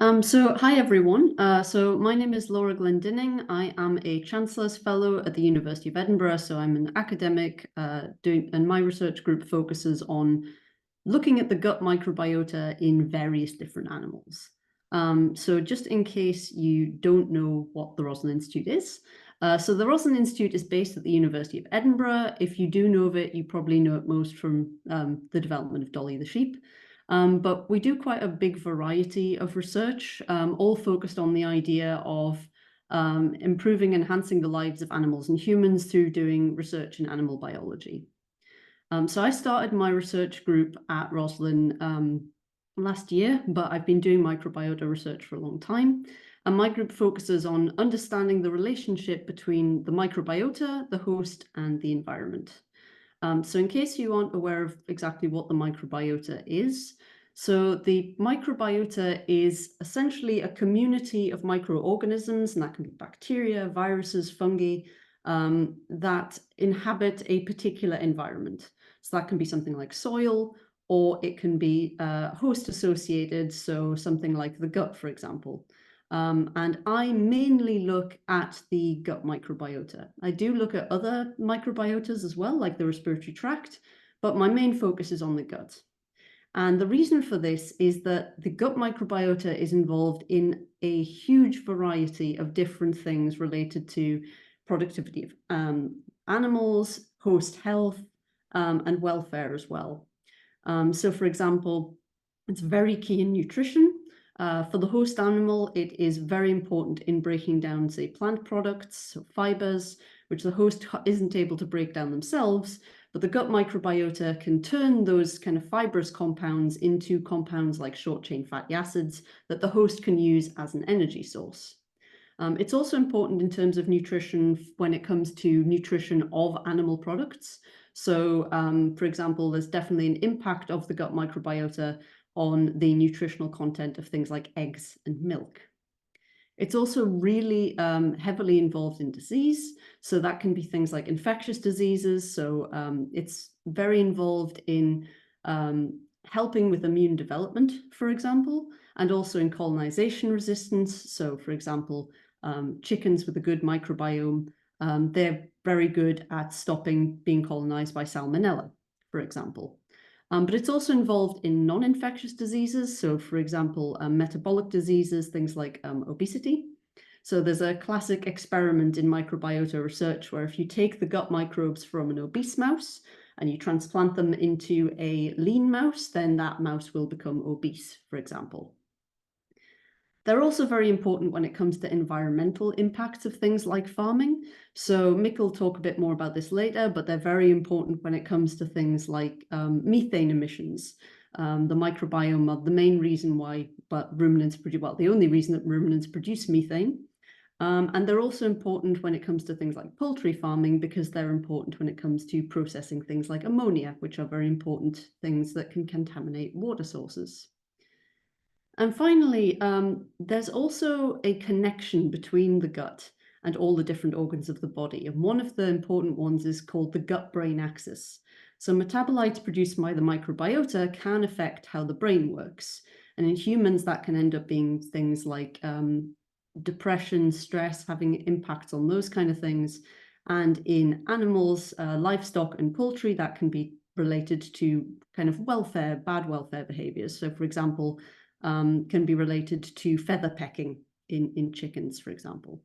Hi everyone. So my name is Laura Glendinning. I am a Chancellor's Fellow at the University of Edinburgh. So I'm an academic and my research group focuses on looking at the gut microbiota in various different animals. So just in case you don't know what the Roslin Institute is, so the Roslin Institute is based at the University of Edinburgh. If you do know of it, you probably know it most from the development of Dolly the sheep. But we do quite a big variety of research, all focused on the idea of improving, enhancing the lives of animals and humans through doing research in animal biology. So I started my research group at Roslin last year, but I've been doing microbiota research for a long time. And my group focuses on understanding the relationship between the microbiota, the host, and the environment. So in case you aren't aware of exactly what the microbiota is, so the microbiota is essentially a community of microorganisms, and that can be bacteria, viruses, fungi, that inhabit a particular environment. So that can be something like soil, or it can be host associated, so something like the gut, for example. And I mainly look at the gut microbiota. I do look at other microbiotas as well, like the respiratory tract, but my main focus is on the gut. And the reason for this is that the gut microbiota is involved in a huge variety of different things related to productivity of animals, host health, and welfare as well. So for example, it's very key in nutrition. For the host animal, it is very important in breaking down, say, plant products, so fibers, which the host isn't able to break down themselves, but the gut microbiota can turn those kind of fibrous compounds into compounds like short-chain fatty acids that the host can use as an energy source. It's also important in terms of nutrition when it comes to nutrition of animal products. So, for example, there's definitely an impact of the gut microbiota on the nutritional content of things like eggs and milk. It's also really heavily involved in disease. So that can be things like infectious diseases. So it's very involved in helping with immune development, for example, and also in colonization resistance. So for example, chickens with a good microbiome, they're very good at stopping being colonized by salmonella, for example. But it's also involved in non-infectious diseases. So for example, metabolic diseases, things like obesity. So there's a classic experiment in microbiota research where if you take the gut microbes from an obese mouse and you transplant them into a lean mouse, then that mouse will become obese, for example. They're also very important when it comes to environmental impacts of things like farming. So Mick will talk a bit more about this later, but they're very important when it comes to things like methane emissions. The microbiome are the main reason why ruminants produce, well, the only reason that ruminants produce methane. And they're also important when it comes to things like poultry farming, because they're important when it comes to processing things like ammonia, which are very important things that can contaminate water sources. And finally, there's also a connection between the gut and all the different organs of the body. And one of the important ones is called the gut-brain axis. So metabolites produced by the microbiota can affect how the brain works. And in humans, that can end up being things like depression, stress, having impacts on those kind of things. And in animals, livestock and poultry, that can be related to kind of welfare, bad welfare behaviors. So for example, can be related to feather pecking in chickens, for example.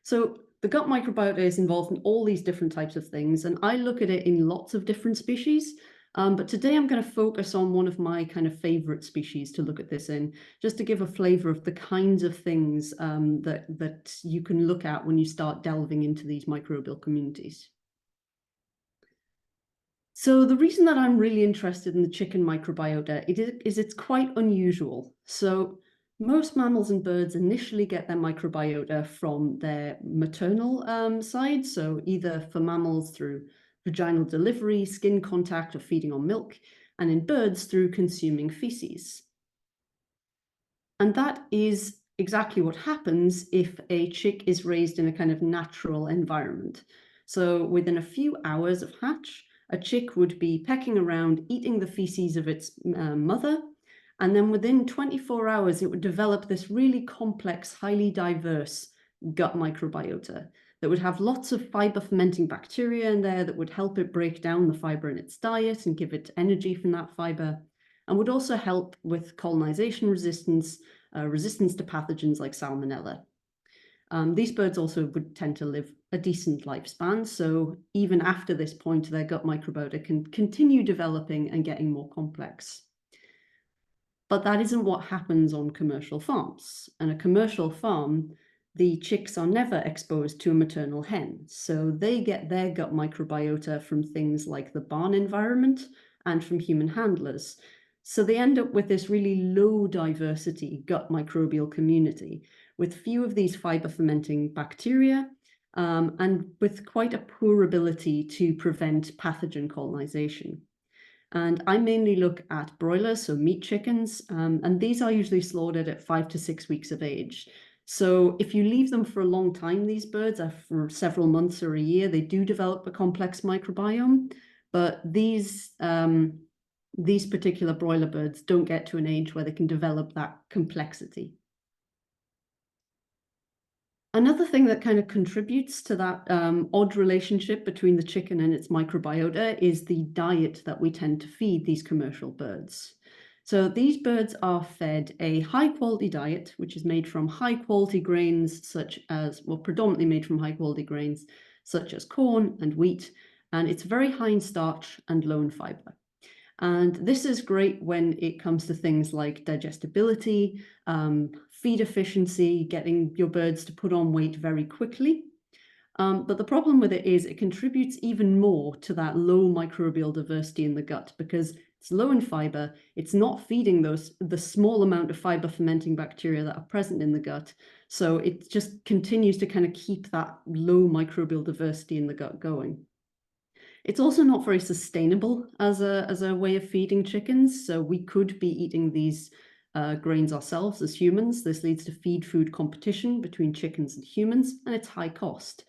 So the gut microbiota is involved in all these different types of things, and I look at it in lots of different species. But today I'm going to focus on one of my kind of favorite species to look at this in, just to give a flavor of the kinds of things that you can look at when you start delving into these microbial communities. So the reason that I'm really interested in the chicken microbiota is it's quite unusual. So most mammals and birds initially get their microbiota from their maternal side. So either for mammals through vaginal delivery, skin contact, or feeding on milk, and in birds through consuming feces. And that is exactly what happens if a chick is raised in a kind of natural environment. So within a few hours of hatch, a chick would be pecking around, eating the feces of its mother, And then within 24 hours, it would develop this really complex, highly diverse gut microbiota that would have lots of fiber fermenting bacteria in there that would help it break down the fiber in its diet and give it energy from that fiber, and would also help with colonization resistance, resistance to pathogens like salmonella. These birds also would tend to live a decent lifespan, so even after this point, their gut microbiota can continue developing and getting more complex. But that isn't what happens on commercial farms. On a commercial farm, the chicks are never exposed to a maternal hen, so they get their gut microbiota from things like the barn environment and from human handlers. So they end up with this really low diversity gut microbial community with few of these fiber fermenting bacteria, and with quite a poor ability to prevent pathogen colonization. And I mainly look at broilers, so meat chickens, and these are usually slaughtered at 5 to 6 weeks of age. So if you leave them for a long time, these birds, for several months or a year, they do develop a complex microbiome. But these particular broiler birds don't get to an age where they can develop that complexity. Another thing that kind of contributes to that odd relationship between the chicken and its microbiota is the diet that we tend to feed these commercial birds. So these birds are fed a high quality diet, which is made from high quality grains such as, well, predominantly made from high quality grains such as corn and wheat, and it's very high in starch and low in fiber. And this is great when it comes to things like digestibility, feed efficiency, getting your birds to put on weight very quickly. But the problem with it is it contributes even more to that low microbial diversity in the gut because it's low in fiber. It's not feeding the small amount of fiber fermenting bacteria that are present in the gut. So it just continues to kind of keep that low microbial diversity in the gut going. It's also not very sustainable as a way of feeding chickens. So we could be eating these grains ourselves as humans. This leads to feed-food competition between chickens and humans, and it's high cost.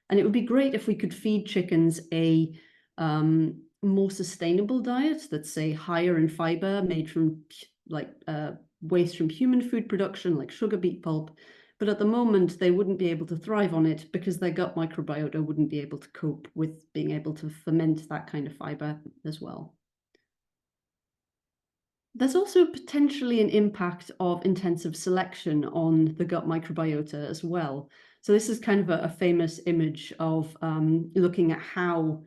And it would be great if we could feed chickens a more sustainable diet that's, say, higher in fiber, made from like waste from human food production, like sugar beet pulp. But at the moment, they wouldn't be able to thrive on it because their gut microbiota wouldn't be able to cope with being able to ferment that kind of fiber as well. There's also potentially an impact of intensive selection on the gut microbiota as well. So this is kind of a famous image of looking at how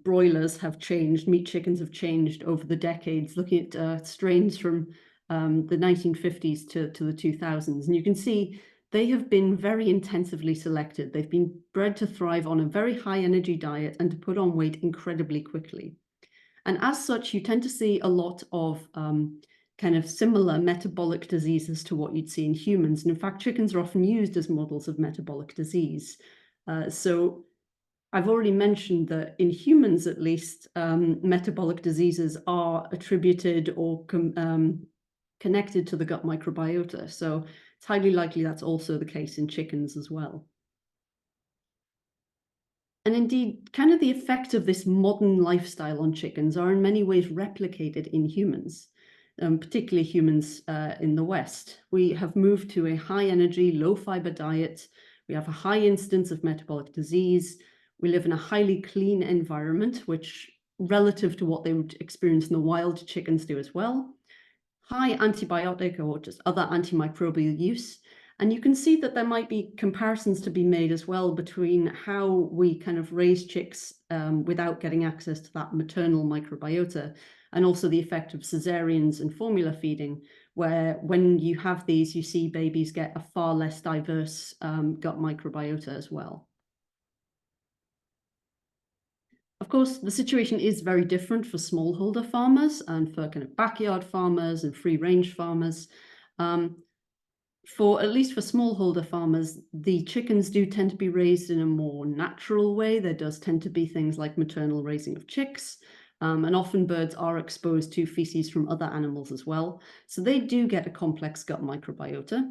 broilers have changed, meat chickens have changed over the decades, looking at strains from the 1950s to the 2000s. And you can see they have been very intensively selected. They've been bred to thrive on a very high energy diet and to put on weight incredibly quickly. And as such, you tend to see a lot of kind of similar metabolic diseases to what you'd see in humans. And in fact, chickens are often used as models of metabolic disease. So I've already mentioned that in humans, at least, metabolic diseases are attributed or connected to the gut microbiota. So it's highly likely that's also the case in chickens as well. And indeed, kind of the effect of this modern lifestyle on chickens are in many ways replicated in humans, particularly humans in the West. We have moved to a high energy, low fiber diet. We have a high incidence of metabolic disease. We live in a highly clean environment, which relative to what they would experience in the wild, chickens do as well. High antibiotic or just other antimicrobial use. And you can see that there might be comparisons to be made as well between how we kind of raise chicks without getting access to that maternal microbiota, and also the effect of cesareans and formula feeding, where when you have these, you see babies get a far less diverse gut microbiota as well. Of course, the situation is very different for smallholder farmers and for kind of backyard farmers and free-range farmers. At least for smallholder farmers, the chickens do tend to be raised in a more natural way. There does tend to be things like maternal raising of chicks, and often birds are exposed to feces from other animals as well. So they do get a complex gut microbiota,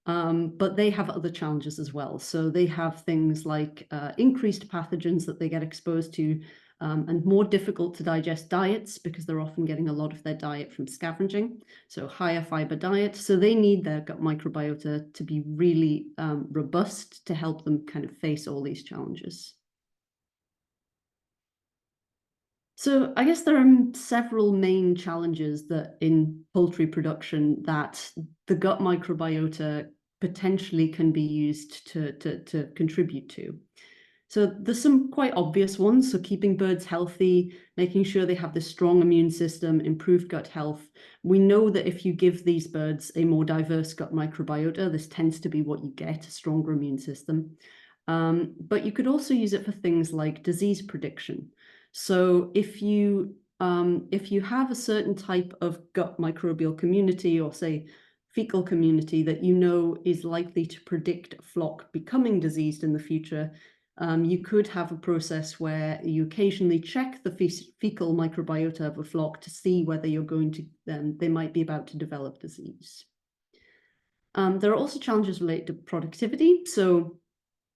but they have other challenges as well. So they have things like increased pathogens that they get exposed to and more difficult to digest diets because they're often getting a lot of their diet from scavenging, so higher fiber diet. So they need their gut microbiota to be really robust to help them kind of face all these challenges. So I guess there are several main challenges that in poultry production that the gut microbiota potentially can be used to contribute to. So there's some quite obvious ones. So keeping birds healthy, making sure they have this strong immune system, improved gut health. We know that if you give these birds a more diverse gut microbiota, this tends to be what you get, a stronger immune system. But you could also use it for things like disease prediction. So if you have a certain type of gut microbial community, or say fecal community, that you know is likely to predict a flock becoming diseased in the future, you could have a process where you occasionally check the fecal microbiota of a flock to see whether you're going to they might be about to develop disease. There are also challenges related to productivity. So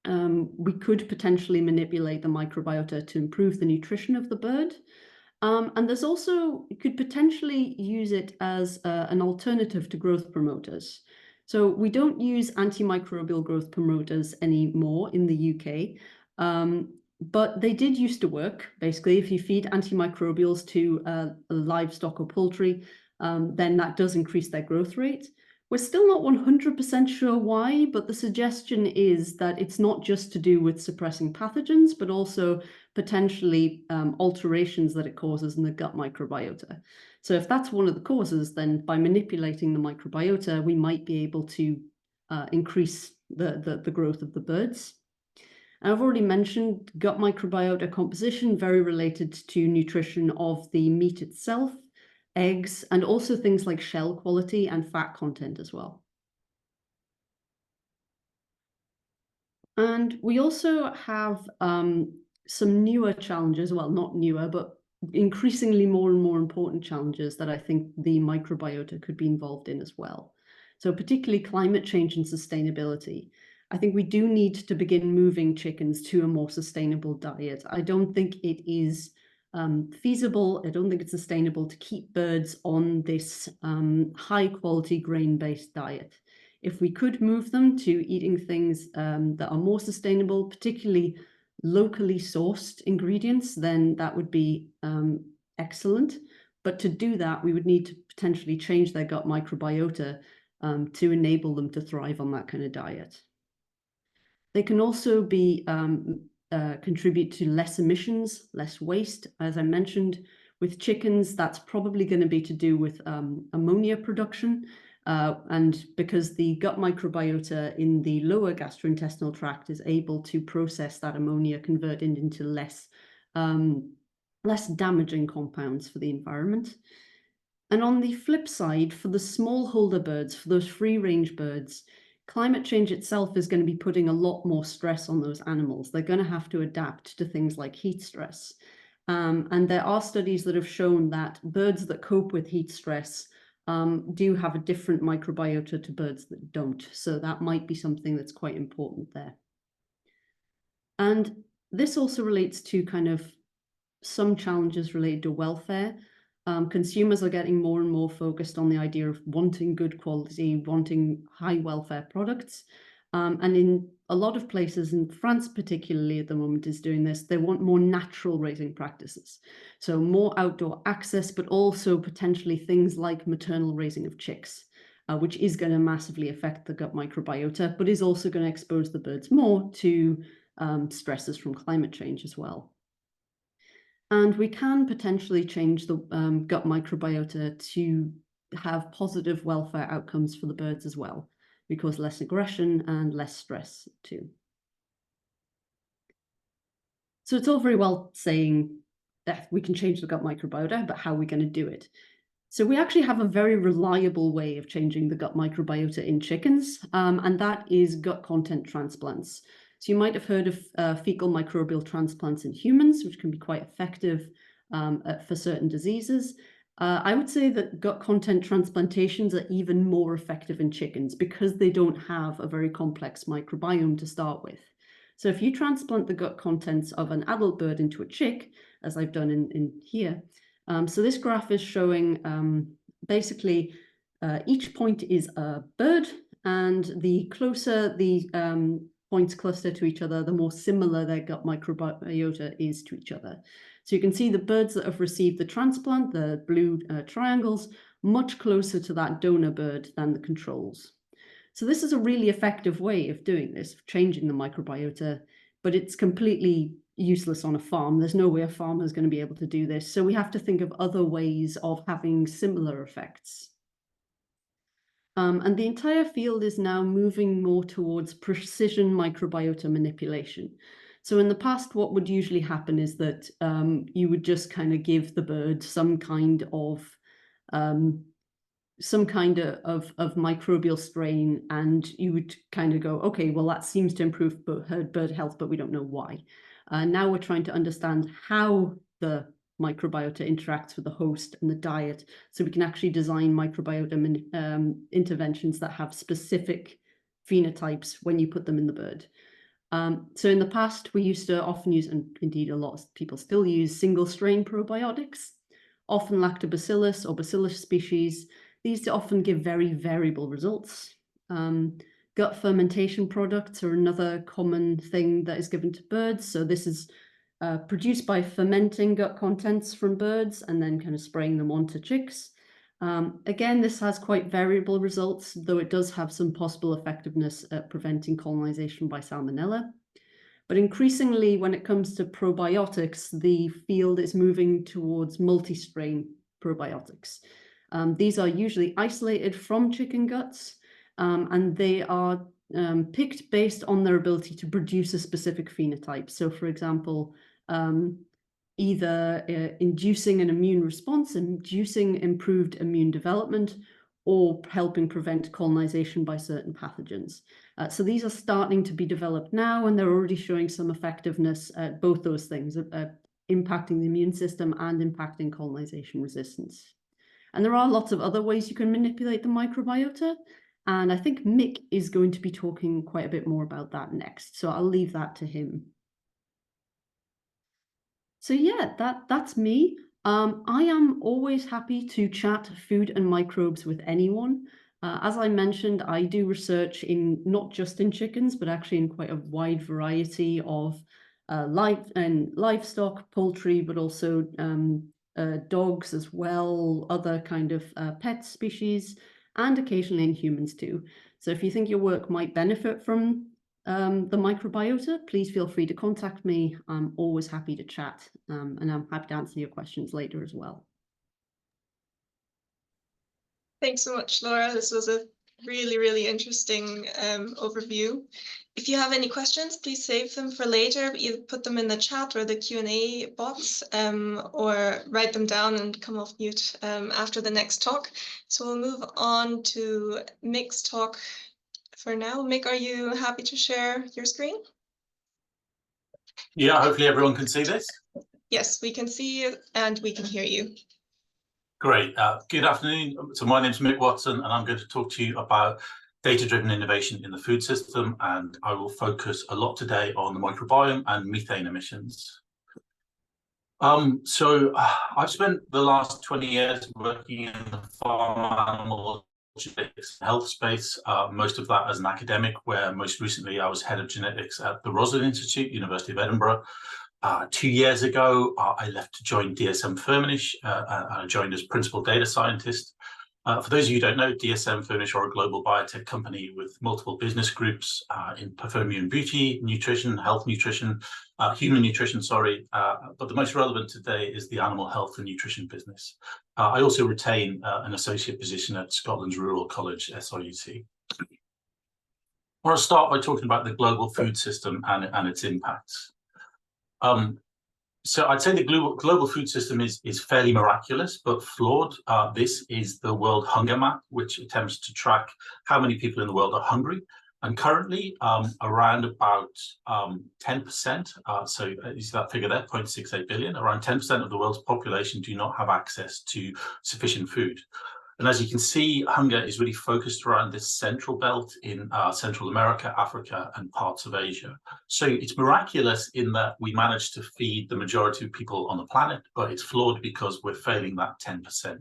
we could potentially manipulate the microbiota to improve the nutrition of the bird. And there's also, you could potentially use it as an alternative to growth promoters. So we don't use antimicrobial growth promoters anymore in the UK, but they did used to work. Basically, if you feed antimicrobials to livestock or poultry, then that does increase their growth rate. We're still not 100% sure why, but the suggestion is that it's not just to do with suppressing pathogens, but also potentially alterations that it causes in the gut microbiota. So if that's one of the causes, then by manipulating the microbiota, we might be able to increase the growth of the birds. And I've already mentioned gut microbiota composition, very related to nutrition of the meat itself, eggs, and also things like shell quality and fat content as well. And we also have some newer challenges, well, not newer, but increasingly more and more important challenges that I think the microbiota could be involved in as well. So particularly climate change and sustainability. I think we do need to begin moving chickens to a more sustainable diet. I don't think it is feasible. I don't think it's sustainable to keep birds on this high quality grain-based diet. If we could move them to eating things that are more sustainable, particularly locally sourced ingredients, then that would be excellent. But to do that, we would need to potentially change their gut microbiota to enable them to thrive on that kind of diet. They can also be contribute to less emissions, less waste. As I mentioned, with chickens, that's probably going to be to do with ammonia production. And because the gut microbiota in the lower gastrointestinal tract is able to process that ammonia, convert it into less damaging compounds for the environment. And on the flip side, for the smallholder birds, for those free-range birds, climate change itself is going to be putting a lot more stress on those animals. They're going to have to adapt to things like heat stress. And there are studies that have shown that birds that cope with heat stress do have a different microbiota to birds that don't. So that might be something that's quite important there. And this also relates to kind of some challenges related to welfare. Consumers are getting more and more focused on the idea of wanting good quality, wanting high welfare products. And in a lot of places, in France particularly at the moment is doing this, they want more natural raising practices. So more outdoor access, but also potentially things like maternal raising of chicks, which is going to massively affect the gut microbiota, but is also going to expose the birds more to stresses from climate change as well. And we can potentially change the gut microbiota to have positive welfare outcomes for the birds as well, because less aggression and less stress too. So it's all very well saying that we can change the gut microbiota, but how are we going to do it? So we actually have a very reliable way of changing the gut microbiota in chickens, and that is gut content transplants. So you might have heard of fecal microbial transplants in humans, which can be quite effective for certain diseases. I would say that gut content transplantations are even more effective in chickens because they don't have a very complex microbiome to start with. So if you transplant the gut contents of an adult bird into a chick, as I've done in here. So this graph is showing basically each point is a bird, and the closer the points cluster to each other, the more similar their gut microbiota is to each other. So you can see the birds that have received the transplant, the blue triangles, much closer to that donor bird than the controls. So this is a really effective way of doing this, of changing the microbiota, but it's completely useless on a farm. There's no way a farmer is going to be able to do this. So we have to think of other ways of having similar effects. And the entire field is now moving more towards precision microbiota manipulation. So in the past, what would usually happen is that you would just kind of give the bird some kind of microbial strain, and you would kind of go, okay, well, that seems to improve bird health, but we don't know why. Now we're trying to understand how the microbiota interacts with the host and the diet, so we can actually design microbiota interventions that have specific phenotypes when you put them in the bird. So in the past, we used to often use, and indeed a lot of people still use, single strain probiotics, often lactobacillus or bacillus species. These often give very variable results. Gut fermentation products are another common thing that is given to birds. So this is produced by fermenting gut contents from birds and then kind of spraying them onto chicks. Again, this has quite variable results, though it does have some possible effectiveness at preventing colonization by salmonella. But increasingly, when it comes to probiotics, the field is moving towards multi-strain probiotics. These are usually isolated from chicken guts, and they are picked based on their ability to produce a specific phenotype. So, for example, either inducing an immune response, inducing improved immune development, or helping prevent colonization by certain pathogens. So these are starting to be developed now, and they're already showing some effectiveness at both those things, impacting the immune system and impacting colonization resistance. And there are lots of other ways you can manipulate the microbiota, and I think Mick is going to be talking quite a bit more about that next, so I'll leave that to him. So yeah, that's me. I am always happy to chat food and microbes with anyone. As I mentioned, I do research in not just in chickens, but actually in quite a wide variety of livestock, poultry, but also dogs as well, other kind of pet species, and occasionally in humans too. So if you think your work might benefit from the microbiota, please feel free to contact me. I'm always happy to chat, and I'm happy to answer your questions later as well. Thanks so much, Laura. This was a really, really interesting overview. If you have any questions, please save them for later. Either put them in the chat or the Q&A box, or write them down and come off mute after the next talk. So we'll move on to Mick's talk for now. Mick, are you happy to share your screen? Yeah, hopefully everyone can see this. Yes, we can see you and we can hear you. Great. Good afternoon. So my name is Mick Watson, and I'm going to talk to you about data-driven innovation in the food system, and I will focus a lot today on the microbiome and methane emissions. So I've spent the last 20 years working in the farm animal genetics health space, most of that as an academic, where most recently I was head of genetics at the Roslin Institute, University of Edinburgh. 2 years ago, I left to join dsm-firmenich, and I joined as principal data scientist. For those of you who don't know, dsm-firmenich are a global biotech company with multiple business groups in perfumery, beauty, nutrition, health nutrition, human nutrition, sorry. But the most relevant today is the animal health and nutrition business. I also retain an associate position at Scotland's Rural College, SRUC. I want to start by talking about the global food system and its impacts. So I'd say the global food system is fairly miraculous, but flawed. This is the World Hunger Map, which attempts to track how many people in the world are hungry. And currently, around about 10%, so you see that figure there, 0.68 billion, around 10% of the world's population do not have access to sufficient food. And as you can see, hunger is really focused around this central belt in Central America, Africa, and parts of Asia. So it's miraculous in that we managed to feed the majority of people on the planet, but it's flawed because we're failing that 10%.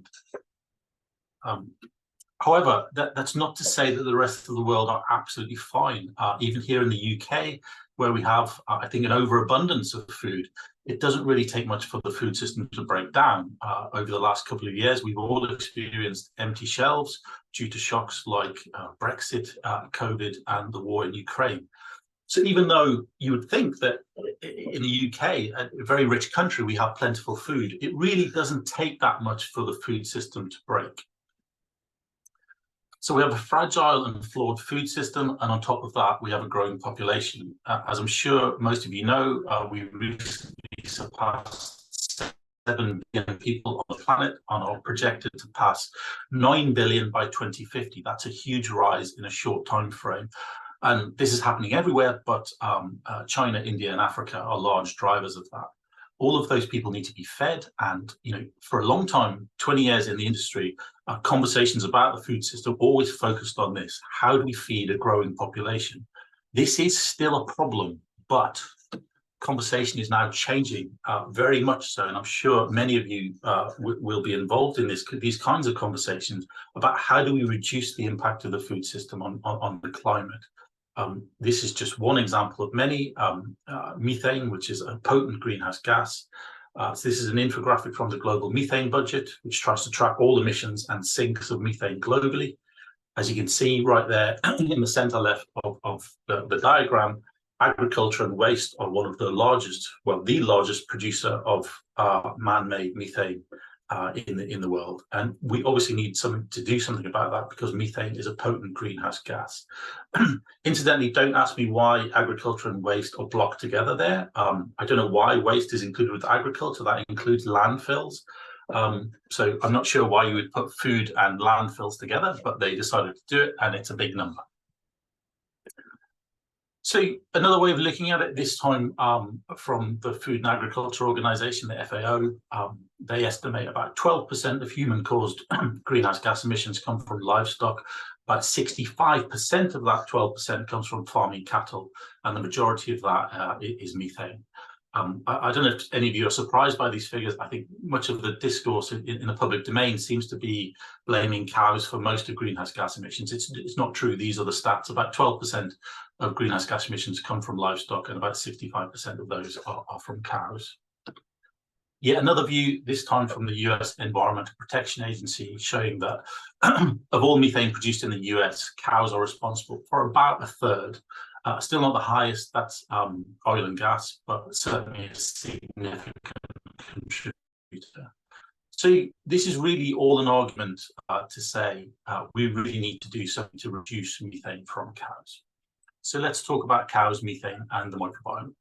However, that's not to say that the rest of the world are absolutely fine. Even here in the UK, where we have, I think, an overabundance of food, it doesn't really take much for the food system to break down. Over the last couple of years, we've all experienced empty shelves due to shocks like Brexit, COVID, and the war in Ukraine. So even though you would think that in the UK, a very rich country, we have plentiful food, it really doesn't take that much for the food system to break. So we have a fragile and flawed food system, and on top of that, we have a growing population. As I'm sure most of you know, we recently surpassed 7 billion people on the planet and are projected to pass 9 billion by 2050. That's a huge rise in a short time frame. And this is happening everywhere, but China, India, and Africa are large drivers of that. All of those people need to be fed, and for a long time, 20 years in the industry, conversations about the food system always focused on this: how do we feed a growing population? This is still a problem, but conversation is now changing very much so, and I'm sure many of you will be involved in these kinds of conversations about how do we reduce the impact of the food system on the climate. This is just one example of many. Methane, which is a potent greenhouse gas. So this is an infographic from the Global Methane Budget, which tries to track all emissions and sinks of methane globally. As you can see right there in the center left of the diagram, agriculture and waste are one of the largest, well, the largest producer of man-made methane in the world. And we obviously need to do something about that, because methane is a potent greenhouse gas. Incidentally, don't ask me why agriculture and waste are blocked together there. I don't know why waste is included with agriculture. That includes landfills. So I'm not sure why you would put food and landfills together, but they decided to do it, and it's a big number. So another way of looking at it, this time from the Food and Agriculture Organization, the FAO, they estimate about 12% of human-caused greenhouse gas emissions come from livestock. About 65% of that 12% comes from farming cattle, and the majority of that is methane. I don't know if any of you are surprised by these figures. I think much of the discourse in the public domain seems to be blaming cows for most of greenhouse gas emissions. It's not true. These are the stats. About 12% of greenhouse gas emissions come from livestock, and about 65% of those are from cows. Yet another view, this time from the US Environmental Protection Agency, showing that of all methane produced in the US, cows are responsible for about a third. Still not the highest, that's oil and gas, but certainly a significant contributor. So this is really all an argument to say we really need to do something to reduce methane from cows. So let's talk about cows, methane, and the microbiome.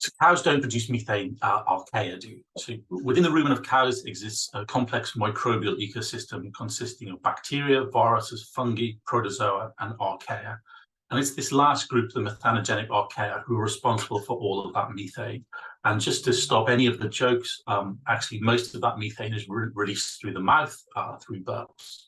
So cows don't produce methane, archaea do. So within the rumen of cows exists a complex microbial ecosystem consisting of bacteria, viruses, fungi, protozoa, and archaea. And it's this last group, the methanogenic archaea, who are responsible for all of that methane. And just to stop any of the jokes, actually most of that methane is released through the mouth, through burps.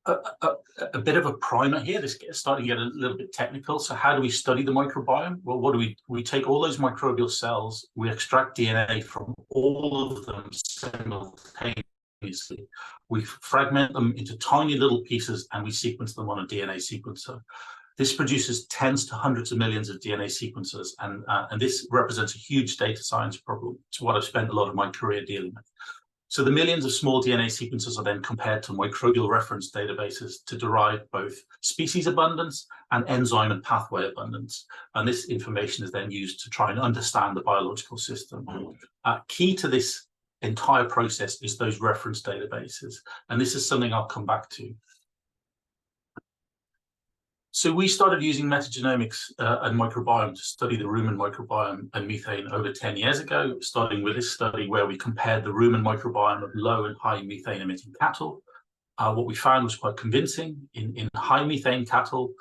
A bit of a primer here. This is starting to get a little bit technical. So how do we study the microbiome? Well, what do we take all those microbial cells, we extract DNA from all of them simultaneously. We fragment them into tiny little pieces, and we sequence them on a DNA sequencer. This produces tens to hundreds of millions of DNA sequences, and this represents a huge data science problem. It's what I've spent a lot of my career dealing with. So the millions of small DNA sequences are then compared to microbial reference databases to derive both species abundance and enzyme and pathway abundance. And this information is then used to try and understand the biological system. Key to this entire process is those reference databases. And this is something I'll come back to. So we started using metagenomics and microbiome to study the rumen microbiome and methane over 10 years ago, starting with this study where we compared the rumen microbiome of low and high methane emitting cattle. What we found was quite convincing. In high methane cattle,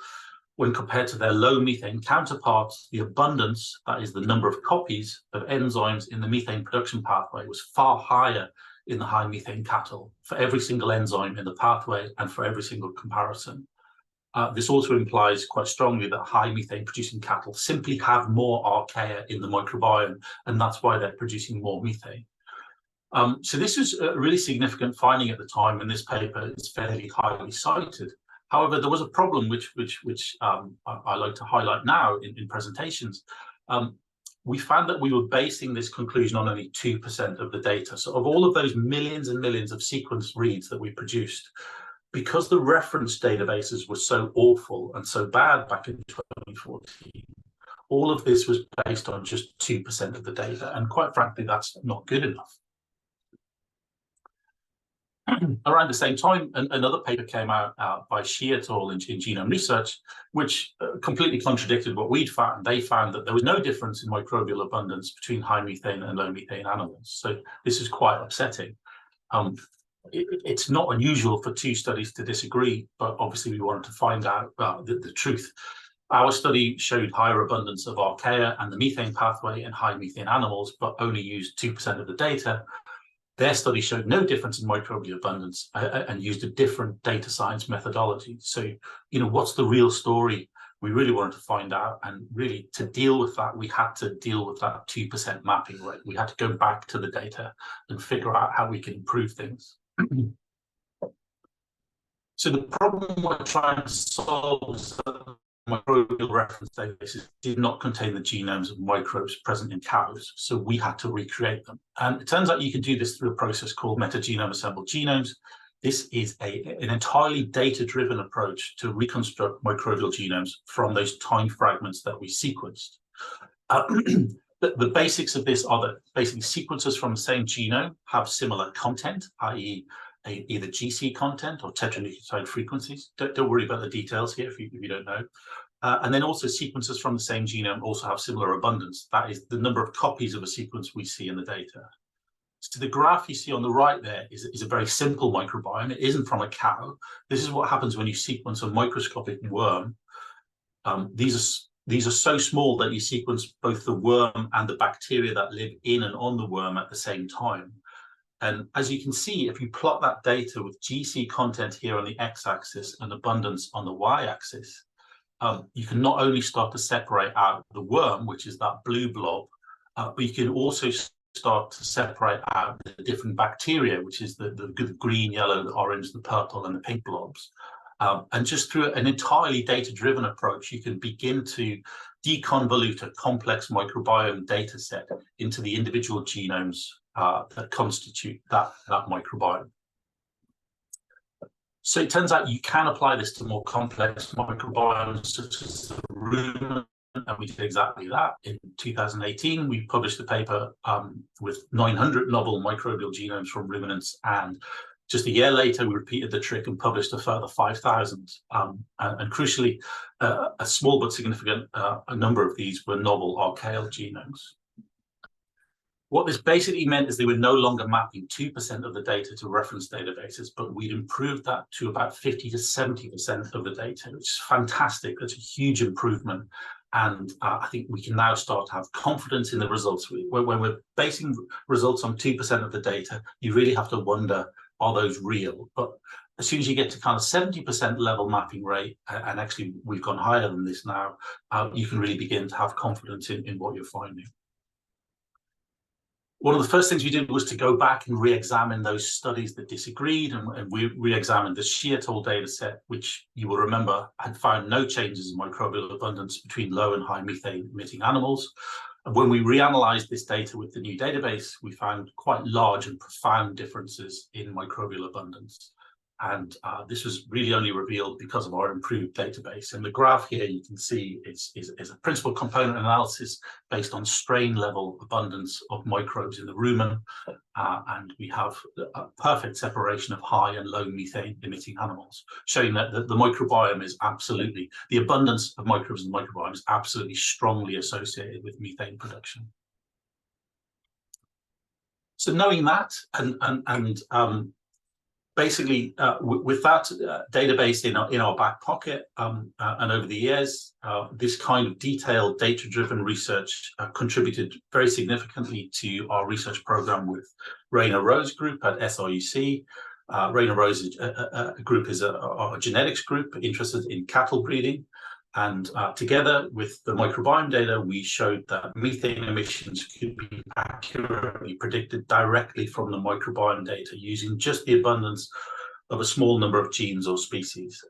when compared to their low methane counterparts, the abundance, that is the number of copies of enzymes in the methane production pathway, was far higher in the high methane cattle for every single enzyme in the pathway and for every single comparison. This also implies quite strongly that high methane producing cattle simply have more archaea in the microbiome, and that's why they're producing more methane. So this was a really significant finding at the time, and this paper is fairly highly cited. However, there was a problem which I like to highlight now in presentations. We found that we were basing this conclusion on only 2% of the data. So of all of those millions and millions of sequence reads that we produced, because the reference databases were so awful and so bad back in 2014, all of this was based on just 2% of the data. And quite frankly, that's not good enough. Around the same time, another paper came out by Shi et al. in Genome Research, which completely contradicted what we'd found. They found that there was no difference in microbial abundance between high methane and low methane animals. So this is quite upsetting. It's not unusual for two studies to disagree, but obviously we wanted to find out the truth. Our study showed higher abundance of archaea and the methane pathway in high methane animals, but only used 2% of the data. Their study showed no difference in microbial abundance and used a different data science methodology. So, what's the real story? We really wanted to find out, and really to deal with that, we had to deal with that 2% mapping rate. We had to go back to the data and figure out how we can improve things. So the problem we're trying to solve is that microbial reference databases did not contain the genomes of microbes present in cows, so we had to recreate them. And it turns out you can do this through a process called metagenome assembled genomes. This is an entirely data-driven approach to reconstruct microbial genomes from those time fragments that we sequenced. The basics of this are that basically sequences from the same genome have similar content, i.e. either GC content or tetranucleotide frequencies. Don't worry about the details here if you don't know. And then also sequences from the same genome also have similar abundance. That is the number of copies of a sequence we see in the data. So the graph you see on the right there is a very simple microbiome. It isn't from a cow. This is what happens when you sequence a microscopic worm. These are so small that you sequence both the worm and the bacteria that live in and on the worm at the same time. And as you can see, if you plot that data with GC content here on the x-axis and abundance on the y-axis, you can not only start to separate out the worm, which is that blue blob, but you can also start to separate out the different bacteria, which is the green, yellow, the orange, the purple, and the pink blobs. And just through an entirely data-driven approach, you can begin to deconvolute a complex microbiome data set into the individual genomes that constitute that microbiome. So it turns out you can apply this to more complex microbiomes such as the rumen, and we did exactly that. In 2018, we published a paper with 900 novel microbial genomes from ruminants, and just a year later, we repeated the trick and published a further 5,000. And crucially, a small but significant number of these were novel archaeal genomes. What this basically meant is they were no longer mapping 2% of the data to reference databases, but we'd improved that to about 50 to 70% of the data, which is fantastic. That's a huge improvement. And I think we can now start to have confidence in the results. When we're basing results on 2% of the data, you really have to wonder, are those real? But as soon as you get to kind of 70% level mapping rate, and actually we've gone higher than this now, you can really begin to have confidence in what you're finding. One of the first things we did was to go back and re-examine those studies that disagreed, and we re-examined the Shi et al. Data set, which you will remember had found no changes in microbial abundance between low and high methane emitting animals. And when we reanalyzed this data with the new database, we found quite large and profound differences in microbial abundance. And this was really only revealed because of our improved database. In the graph here, you can see is a principal component analysis based on strain level abundance of microbes in the rumen. And we have a perfect separation of high and low methane emitting animals, showing that the microbiome is absolutely, the abundance of microbes in the microbiome is absolutely strongly associated with methane production. So knowing that, and basically, with that database in our back pocket, and over the years, this kind of detailed data-driven research contributed very significantly to our research program with Rainer Rose Group at SRUC. Rainer Rose Group is a genetics group interested in cattle breeding. And together with the microbiome data, we showed that methane emissions could be accurately predicted directly from the microbiome data using just the abundance of a small number of genes or species.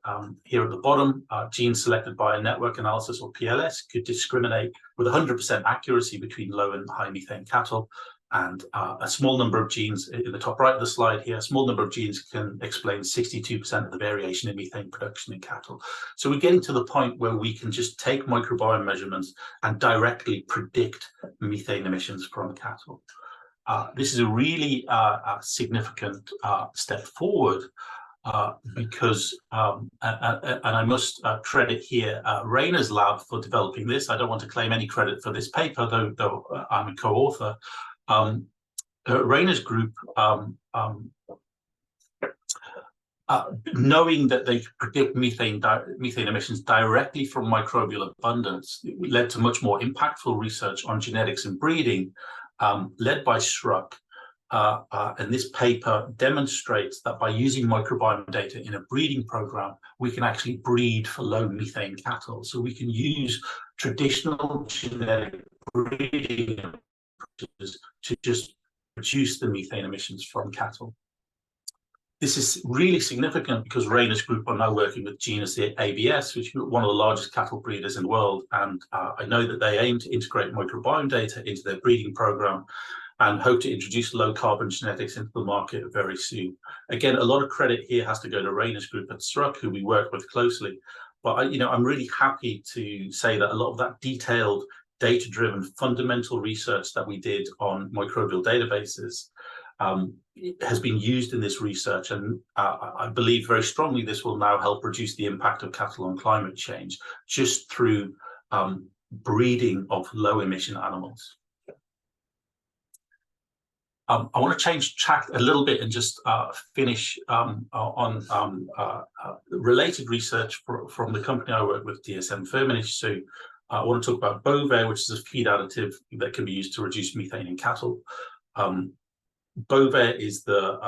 Here at the bottom, genes selected by a network analysis, or PLS, could discriminate with 100% accuracy between low and high methane cattle. And a small number of genes in the top right of the slide here, a small number of genes can explain 62% of the variation in methane production in cattle. So we're getting to the point where we can just take microbiome measurements and directly predict methane emissions from cattle. This is a really significant step forward because, and I must credit here Rainer's lab for developing this. I don't want to claim any credit for this paper, though I'm a co-author. Rainer's group, knowing that they could predict methane emissions directly from microbial abundance, led to much more impactful research on genetics and breeding, led by SRUC. And this paper demonstrates that by using microbiome data in a breeding program, we can actually breed for low methane cattle. So we can use traditional genetic breeding to just reduce the methane emissions from cattle. This is really significant because Rainer's group are now working with genus ABS, which is one of the largest cattle breeders in the world. And I know that they aim to integrate microbiome data into their breeding program and hope to introduce low carbon genetics into the market very soon. Again, a lot of credit here has to go to Rainer's group at SRUC, who we work with closely. But I'm really happy to say that a lot of that detailed data-driven fundamental research that we did on microbial databases has been used in this research, and I believe very strongly this will now help reduce the impact of cattle on climate change just through breeding of low-emission animals. I want to change track a little bit and just finish on related research from the company I work with, dsm-firmenich. So I want to talk about Bovaer, which is a feed additive that can be used to reduce methane in cattle. Bovaer is the,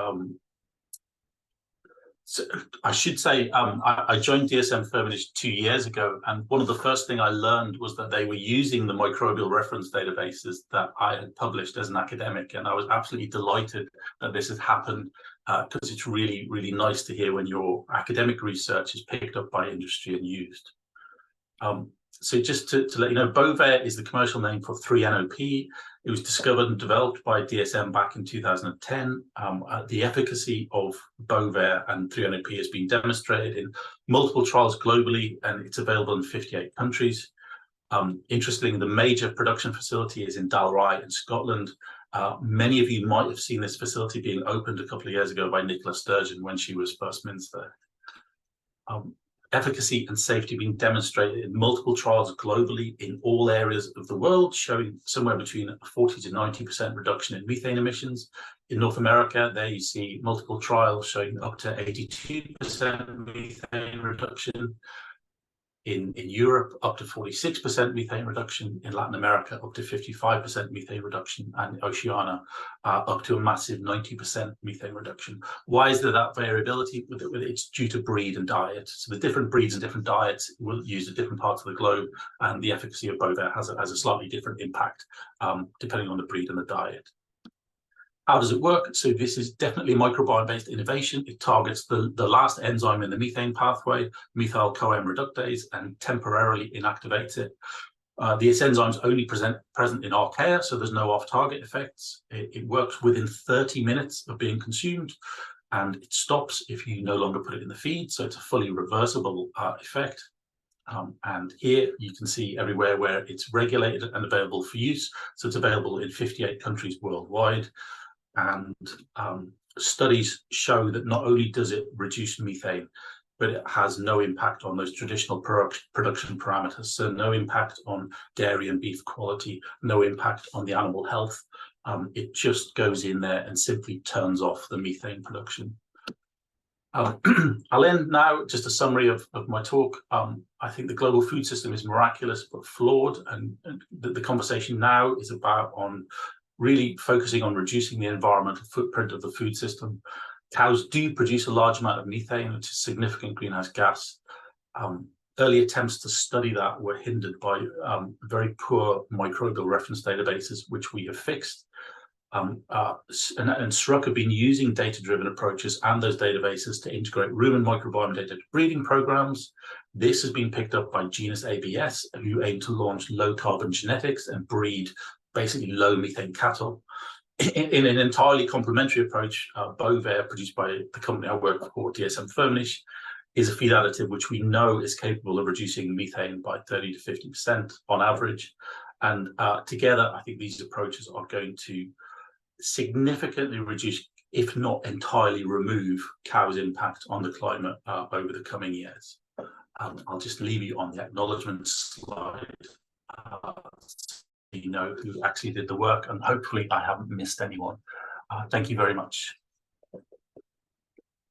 so I should say, I joined dsm-firmenich 2 years ago, and one of the first things I learned was that they were using the microbial reference databases that I had published as an academic, and I was absolutely delighted that this had happened because it's really, really nice to hear when your academic research is picked up by industry and used. So just to let you know, Bovaer is the commercial name for 3-NOP. It was discovered and developed by DSM back in 2010. The efficacy of Bovaer and 3-NOP has been demonstrated in multiple trials globally, and it's available in 58 countries. Interestingly, the major production facility is in Dalry in Scotland. Many of you might have seen this facility being opened a couple of years ago by Nicola Sturgeon when she was First Minister. Efficacy and safety being demonstrated in multiple trials globally in all areas of the world, showing somewhere between a 40 to 90% reduction in methane emissions. In North America, there you see multiple trials showing up to 82% methane reduction. In Europe, up to 46% methane reduction. In Latin America, up to 55% methane reduction. And Oceania, up to a massive 90% methane reduction. Why is there that variability? It's due to breed and diet. So the different breeds and different diets will use at different parts of the globe, and the efficacy of Bovaer has a slightly different impact depending on the breed and the diet. How does it work? So this is definitely microbiome-based innovation. It targets the last enzyme in the methane pathway, methyl-CoM reductase, and temporarily inactivates it. This enzyme is only present in archaea, so there's no off-target effects. It works within 30 minutes of being consumed, and it stops if you no longer put it in the feed, so it's a fully reversible effect. And here you can see everywhere where it's regulated and available for use. So it's available in 58 countries worldwide. And studies show that not only does it reduce methane, but it has no impact on those traditional production parameters. So no impact on dairy and beef quality, no impact on the animal health. It just goes in there and simply turns off the methane production. I'll end now, just a summary of my talk. I think the global food system is miraculous but flawed, and the conversation now is about really focusing on reducing the environmental footprint of the food system. Cows do produce a large amount of methane, which is significant greenhouse gas. Early attempts to study that were hindered by very poor microbial reference databases, which we have fixed. And SRUC have been using data-driven approaches and those databases to integrate rumen microbiome data breeding programs. This has been picked up by genus ABS, who aim to launch low-carbon genetics and breed basically low-methane cattle. In an entirely complementary approach, Bovaer, produced by the company I work for, dsm-firmenich, is a feed additive which we know is capable of reducing methane by 30 to 50% on average. And together, I think these approaches are going to significantly reduce, if not entirely remove, cows' impact on the climate over the coming years. I'll just leave you on the acknowledgement slide. You know who actually did the work, and hopefully I haven't missed anyone. Thank you very much.